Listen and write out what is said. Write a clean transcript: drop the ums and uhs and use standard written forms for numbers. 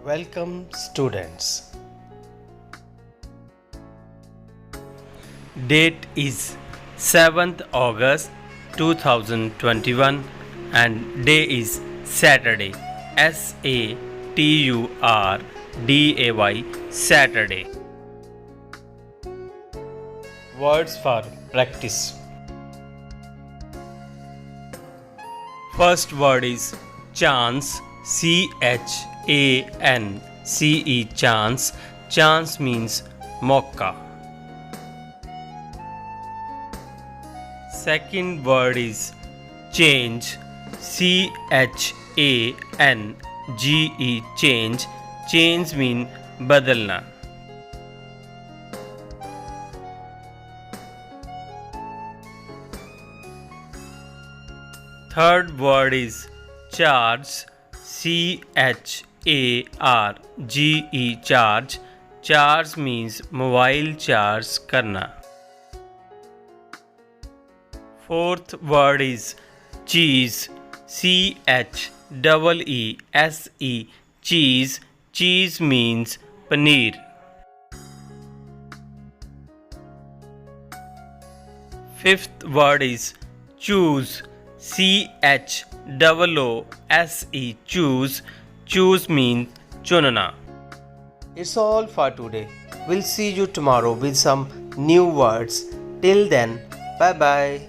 Welcome students. Date is 7th August 2021 and day is Saturday. Saturday, Saturday. Words for practice. First word is chance. C-H-A-N-C-E, chance. Chance means mauka. Second word is change. C-H-A-N-G-E, change. Change means badalna. Third word is charge. C-H-A-R-G-E, charge. Charge means mobile charge karna. Fourth word is cheese. C-H-E-E-S-E, cheese. Cheese means paneer. Fifth word is choose. C-H-O-O-S-E, choose. Choose means chunna. It's all for today. We'll see you tomorrow with some new words. Till then, bye bye.